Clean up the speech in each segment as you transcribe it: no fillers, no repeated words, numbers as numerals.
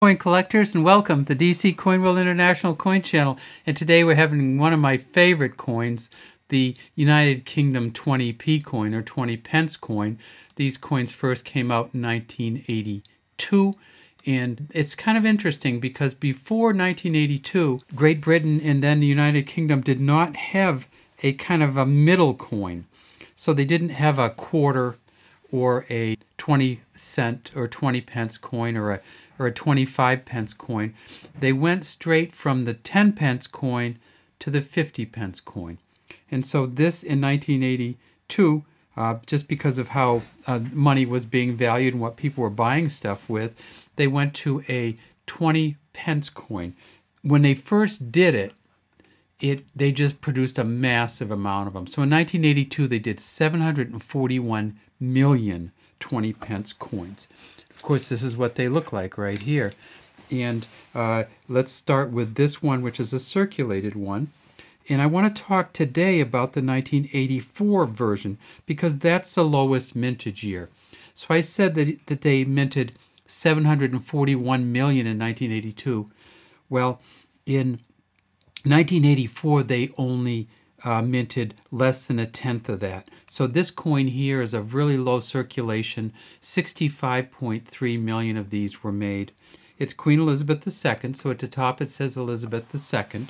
Coin collectors, and welcome to DC Coin World International Coin Channel. And today we're having one of my favorite coins, the United Kingdom 20p coin or 20 pence coin. These coins first came out in 1982, and it's kind of interesting because before 1982, Great Britain and then the United Kingdom did not have a kind of a middle coin. So they didn't have a quarter or a 20 cent or 20 pence coin or a 25 pence coin. They went straight from the 10 pence coin to the 50 pence coin. And so this in 1982, just because of how money was being valued and what people were buying stuff with, they went to a 20 pence coin. When they first did it, they just produced a massive amount of them. So in 1982, they did 741 million 20 pence coins. Of course, this is what they look like right here. And let's start with this one, which is a circulated one. And I want to talk today about the 1984 version because that's the lowest mintage year. So I said that they minted 741 million in 1982. Well, in 1984, they only minted less than a tenth of that. So this coin here is of really low circulation. 65.3 million of these were made. It's Queen Elizabeth II, so at the top it says Elizabeth II.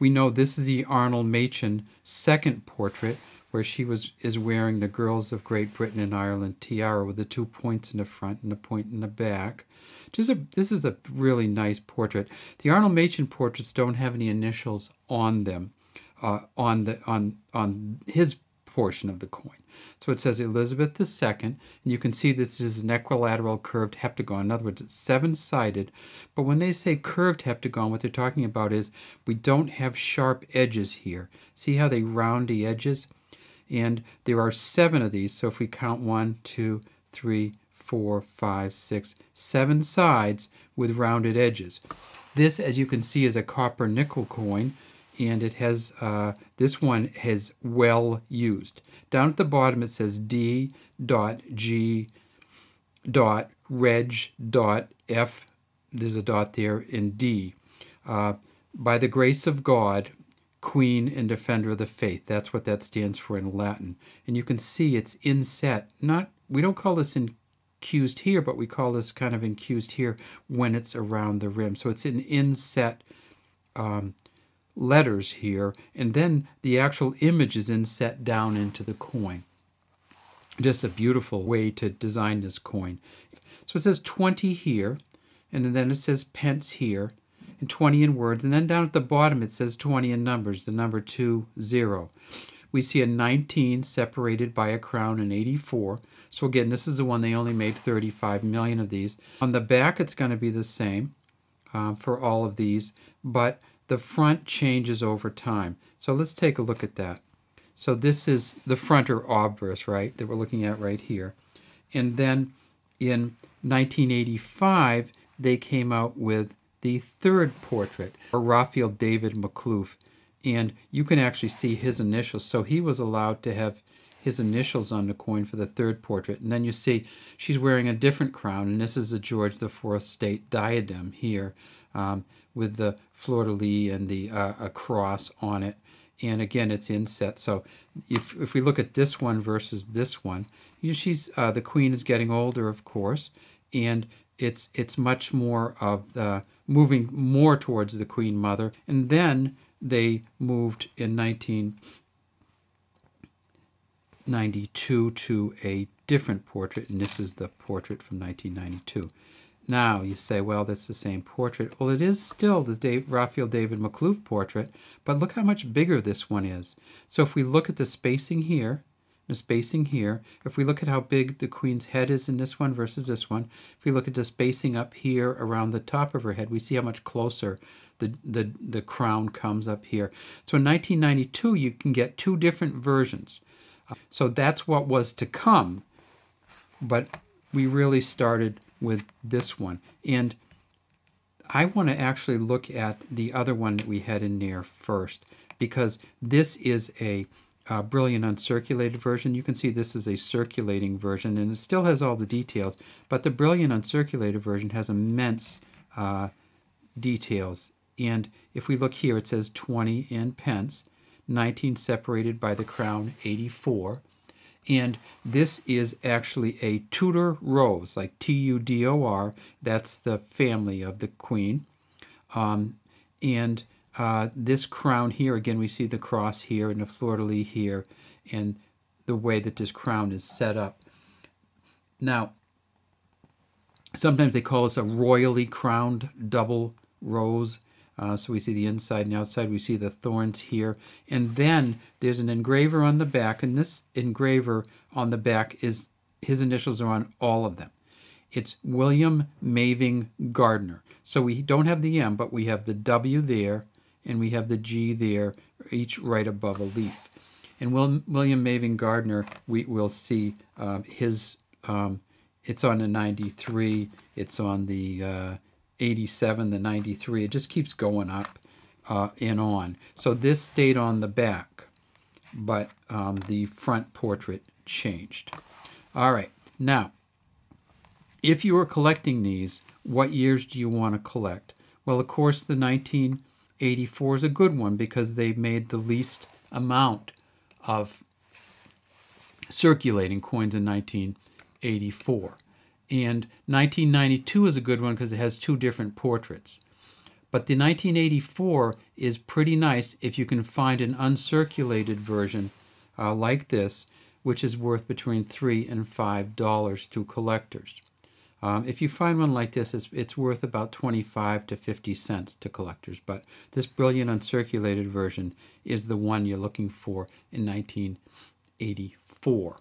We know this is the Arnold Machin second portrait, where she is wearing the Girls of Great Britain and Ireland tiara with the 2 points in the front and the point in the back. This is a really nice portrait. The Arnold Machin portraits don't have any initials on them, on his portion of the coin. So it says Elizabeth II, and you can see this is an equilateral curved heptagon. In other words, it's seven-sided. But when they say curved heptagon, what they're talking about is we don't have sharp edges here. See how they round the edges? And there are 7 of these. So if we count 1, 2, 3, 4, 5, 6, 7 sides with rounded edges. This, as you can see, is a copper nickel coin, and it has this one has well used. Down at the bottom it says D.G.Reg.F. There's a dot there in D. By the grace of God, Queen and Defender of the Faith. That's what that stands for in Latin. And you can see it's inset. We don't call this incused here, but we call this kind of incused here when it's around the rim. So it's an inset letters here, and then the actual image is inset down into the coin. Just a beautiful way to design this coin. So it says 20 here, and then it says pence here, and 20 in words, and then down at the bottom it says 20 in numbers, the number 20. We see a 19 separated by a crown in 84. So again, this is the one they only made 35 million of these. On the back it's going to be the same for all of these, but the front changes over time. So let's take a look at that. So this is the front or obverse, right, that we're looking at right here. And then in 1985, they came out with the third portrait, or Raphael David McCloof. And you can actually see his initials. So he was allowed to have his initials on the coin for the third portrait. And then you see she's wearing a different crown, and this is the George IV state diadem here, with the fleur-de-lis and the a cross on it. And again, it's inset. So if we look at this one versus this one, the queen is getting older, of course, and it's much more of the moving more towards the Queen Mother. And then they moved in 1992 to a different portrait, and this is the portrait from 1992. Now you say, well, that's the same portrait. Well, it is still the Raphael David McCloof portrait, but look how much bigger this one is. So if we look at the spacing here, if we look at how big the Queen's head is in this one versus this one, if we look at the spacing up here around the top of her head, we see how much closer the crown comes up here. So in 1992, you can get 2 different versions. So that's what was to come, but we really started with this one. And I want to actually look at the other one that we had in there first, because this is a brilliant uncirculated version. You can see this is a circulating version, and it still has all the details, but the brilliant uncirculated version has immense details. And if we look here, it says 20 in pence, 19 separated by the crown, 84. And this is actually a Tudor rose, like Tudor. That's the family of the queen. This crown here, again, we see the cross here and the fleur-de-lis here, and the way that this crown is set up. Now, sometimes they call this a royally crowned double rose. So we see the inside and outside. We see the thorns here. And then there's an engraver on the back, and this engraver on the back is, his initials are on all of them. It's William Maving Gardner. So we don't have the M, but we have the W there, and we have the G there, each right above a leaf. And William Maving Gardner, we will see his, it's on the 93, it's on the 87, the 93. It just keeps going up and on. So this stayed on the back, but the front portrait changed. All right. Now, if you are collecting these, what years do you want to collect? Well, of course, the 1984 is a good one because they made the least amount of circulating coins in 1984. And 1992 is a good one because it has two different portraits. But the 1984 is pretty nice if you can find an uncirculated version like this, which is worth between $3 and $5 to collectors. If you find one like this, it's worth about 25 to 50 cents to collectors. But this brilliant uncirculated version is the one you're looking for in 1984.